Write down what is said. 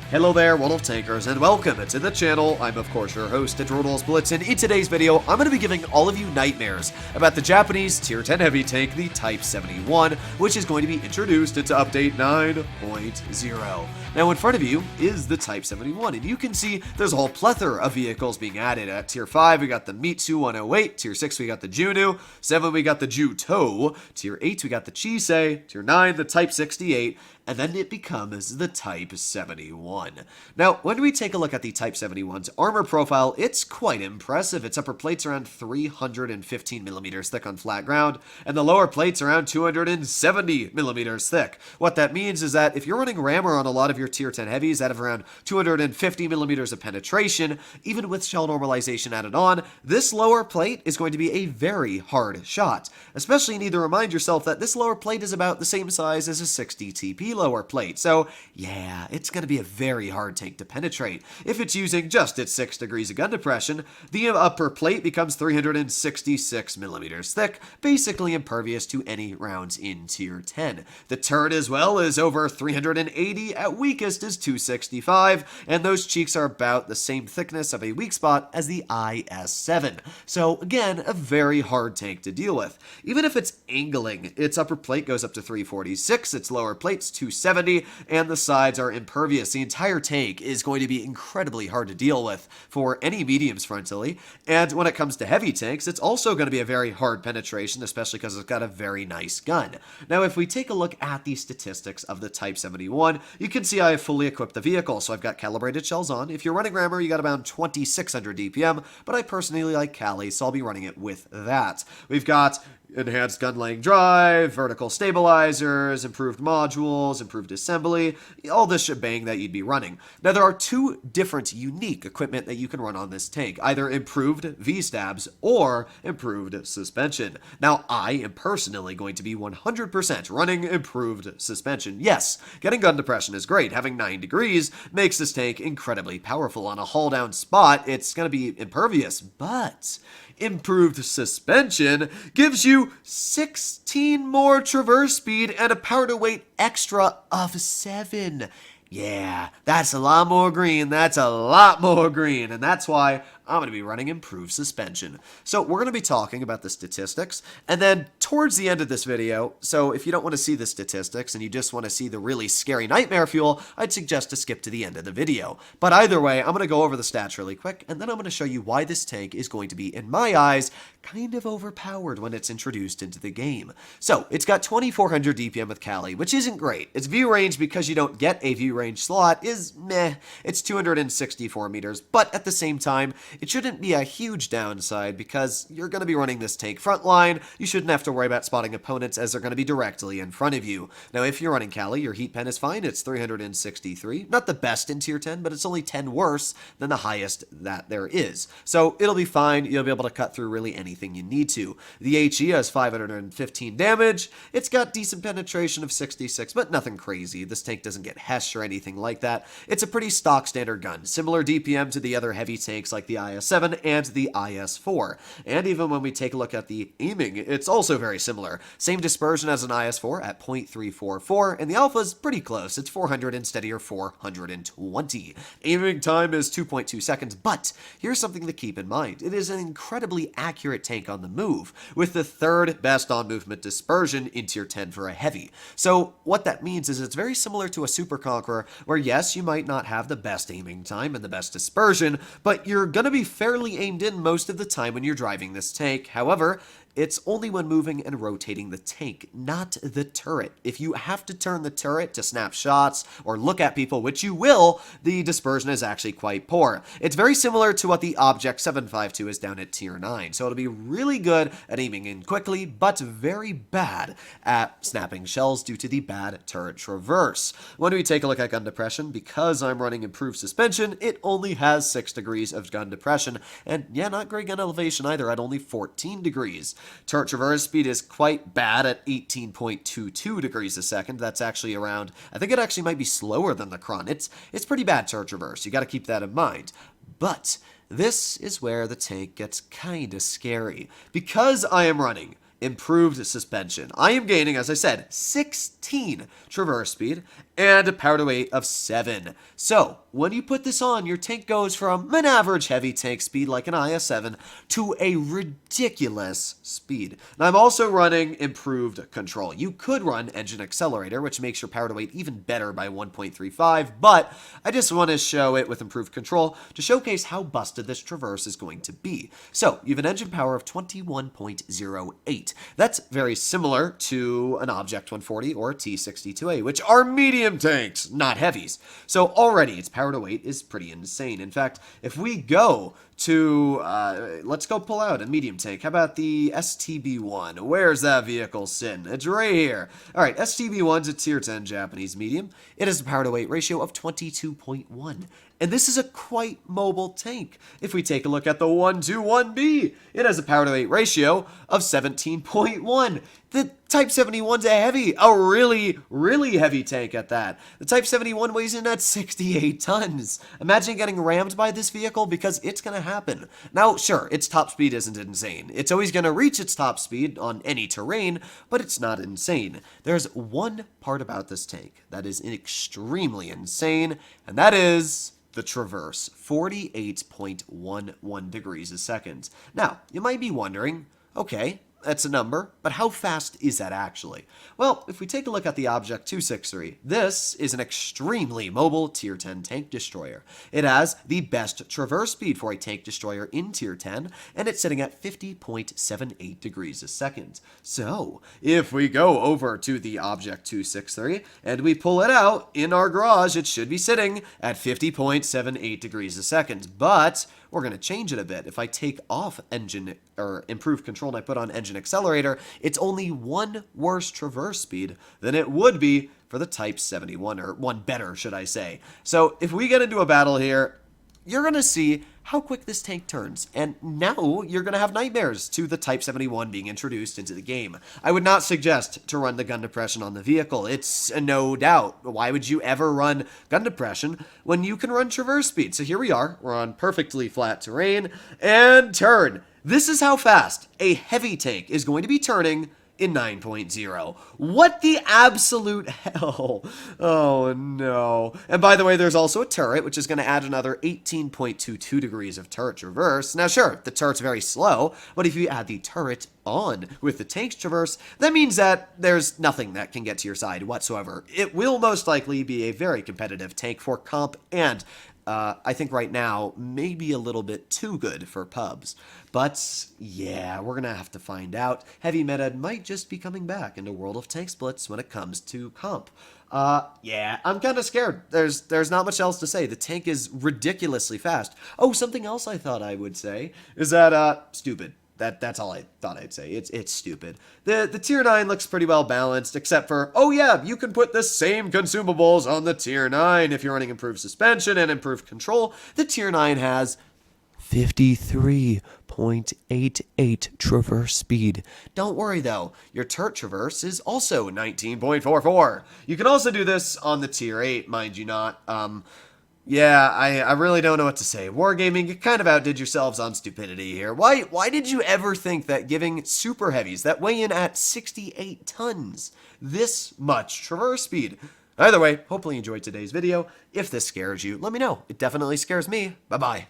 Hello there, World of Tankers, and welcome to the channel. I'm of course your host, Adrodals Blitz, and in today's video, I'm going to be giving all of you nightmares about the Japanese Tier 10 heavy tank, the Type 71, which is going to be introduced into Update 9.0. Now in front of you is the Type 71, and you can see there's a whole plethora of vehicles being added. At Tier 5, we got the Mitsu 108, Tier 6, we got the Juno, 7, we got the Juto, Tier 8, we got the Chisei, Tier 9, the Type 68, and then it becomes the Type 71. Now, when we take a look at the Type 71's armor profile, it's quite impressive. Its upper plate's around 315 millimeters thick on flat ground, and the lower plate's around 270 millimeters thick. What that means is that if you're running rammer on a lot of your Tier 10 heavies that have around 250 millimeters of penetration, even with shell normalization added on, this lower plate is going to be a very hard shot. Especially you need to remind yourself that this lower plate is about the same size as a 60 TP lower plate, so yeah, it's going to be a very hard tank to penetrate. If it's using just its 6 degrees of gun depression, the upper plate becomes 366 millimeters thick, basically impervious to any rounds in Tier 10. The turret as well is over 380, at weakest is 265, and those cheeks are about the same thickness of a weak spot as the IS-7. So again, a very hard tank to deal with. Even if it's angling, its upper plate goes up to 346, its lower plate's 270, and the sides are impervious. The entire tank is going to be incredibly hard to deal with for any mediums frontally, and when it comes to heavy tanks, it's also going to be a very hard penetration, especially because it's got a very nice gun. Now, if we take a look at the statistics of the Type 71, you can see I have fully equipped the vehicle, so I've got calibrated shells on. If you're running rammer, you got about 2600 DPM, but I personally like Cali, so I'll be running it with that. We've got enhanced gun laying drive, vertical stabilizers, improved modules, improved assembly, all this shebang that you'd be running. Now there are two different unique equipment that you can run on this tank, either improved V-stabs or improved suspension. Now I am personally going to be 100% running improved suspension. Yes, getting gun depression is great. Having 9 degrees makes this tank incredibly powerful. On a hull down spot, it's going to be impervious, but improved suspension gives you 16 more traverse speed and a power to weight extra of 7. Yeah, that's a lot more green, and that's why I'm going to be running improved suspension. So we're going to be talking about the statistics, and then towards the end of this video, so if you don't want to see the statistics and you just want to see the really scary nightmare fuel, I'd suggest to skip to the end of the video. But either way, I'm going to go over the stats really quick, and then I'm going to show you why this tank is going to be, in my eyes, kind of overpowered when it's introduced into the game. So, it's got 2400 DPM with Cali, which isn't great. Its view range, because you don't get a view range slot, is meh. It's 264 meters, but at the same time, it shouldn't be a huge downside because you're going to be running this tank frontline. You shouldn't have to worry about spotting opponents as they're going to be directly in front of you. Now, if you're running Cali, your heat pen is fine. It's 363. Not the best in Tier 10, but it's only 10 worse than the highest that there is. So it'll be fine. You'll be able to cut through really anything you need to. The HE has 515 damage. It's got decent penetration of 66, but nothing crazy. This tank doesn't get Hesh or anything like that. It's a pretty stock standard gun. Similar DPM to the other heavy tanks like the IS-7 and the IS-4. And even when we take a look at the aiming, it's also very similar. Same dispersion as an IS-4 at 0.344, and the alpha is pretty close. It's 400 instead of your 420. Aiming time is 2.2 seconds, but here's something to keep in mind. It is an incredibly accurate tank on the move, with the third best on-movement dispersion in Tier 10 for a heavy. So what that means is it's very similar to a Super Conqueror, where yes, you might not have the best aiming time and the best dispersion, but you're gonna be fairly aimed in most of the time when you're driving this tank. However, it's only when moving and rotating the tank, not the turret. If you have to turn the turret to snap shots or look at people, which you will, the dispersion is actually quite poor. It's very similar to what the Object 752 is down at Tier 9, so it'll be really good at aiming in quickly, but very bad at snapping shells due to the bad turret traverse. When we take a look at gun depression, because I'm running improved suspension, it only has 6 degrees of gun depression, and yeah, not great gun elevation either at only 14 degrees. Turret traverse speed is quite bad at 18.22 degrees a second. That's actually around, I think it actually might be slower than the Cron. It's pretty bad turret traverse. You got to keep that in mind. But this is where the tank gets kinda scary. Because I am running improved suspension. I am gaining, as I said, 16 traverse speed and a power to weight of 7. So, when you put this on, your tank goes from an average heavy tank speed like an IS-7 to a ridiculous speed. Now, I'm also running improved control. You could run engine accelerator, which makes your power to weight even better by 1.35, but I just want to show it with improved control to showcase how busted this traverse is going to be. So, you have an engine power of 21.08. That's very similar to an Object 140 or a T62A, which are medium tanks, not heavies. So already its power to weight is pretty insane. In fact, if we go to, let's go pull out a medium tank. How about the STB-1? Where's that vehicle sitting? It's right here. All right, STB-1's a tier 10 Japanese medium. It has a power to weight ratio of 22.1. And this is a quite mobile tank. If we take a look at the 121B, it has a power to weight ratio of 17.1. The Type 71's a heavy, a really, really heavy tank at that. The Type 71 weighs in at 68 tons. Imagine getting rammed by this vehicle, because it's going to happen. Now, sure, its top speed isn't insane. It's always going to reach its top speed on any terrain, but it's not insane. There's one part about this tank that is extremely insane, and that is the traverse, 48.11 degrees a second. Now, you might be wondering, okay, that's a number, but how fast is that actually? Well, if we take a look at the Object 263, this is an extremely mobile Tier 10 tank destroyer. It has the best traverse speed for a tank destroyer in Tier 10, and it's sitting at 50.78 degrees a second. So, if we go over to the Object 263, and we pull it out in our garage, it should be sitting at 50.78 degrees a second, but we're going to change it a bit. If I take off engine or improved control and I put on engine accelerator, it's only one worse traverse speed than it would be for the Type 71, or one better, should I say. So if we get into a battle here, you're going to see how quick this tank turns, and now you're going to have nightmares to the Type 71 being introduced into the game. I would not suggest to run the gun depression on the vehicle. It's a no doubt. Why would you ever run gun depression when you can run traverse speed? So here we are. We're on perfectly flat terrain, and turn. This is how fast a heavy tank is going to be turning in 9.0. What the absolute hell? Oh no. And by the way, there's also a turret, which is going to add another 18.22 degrees of turret traverse. Now sure, the turret's very slow, but if you add the turret on with the tank's traverse, that means that there's nothing that can get to your side whatsoever. It will most likely be a very competitive tank for comp, and I think right now, maybe a little bit too good for pubs. But yeah, we're going to have to find out. Heavy meta might just be coming back into World of Tank Splits when it comes to comp. Yeah, I'm kind of scared. There's not much else to say. The tank is ridiculously fast. Oh, something else I thought I would say is that, stupid. That's all I thought I'd say. It's stupid. The Tier 9 looks pretty well balanced, except for, oh yeah, you can put the same consumables on the Tier 9 if you're running improved suspension and improved control. The Tier 9 has 53.88 traverse speed. Don't worry though, your turret traverse is also 19.44. You can also do this on the Tier 8, mind you not. Yeah, I really don't know what to say. Wargaming, you kind of outdid yourselves on stupidity here. Why did you ever think that giving super heavies that weigh in at 68 tons this much traverse speed? Either way, hopefully you enjoyed today's video. If this scares you, let me know. It definitely scares me. Bye-bye.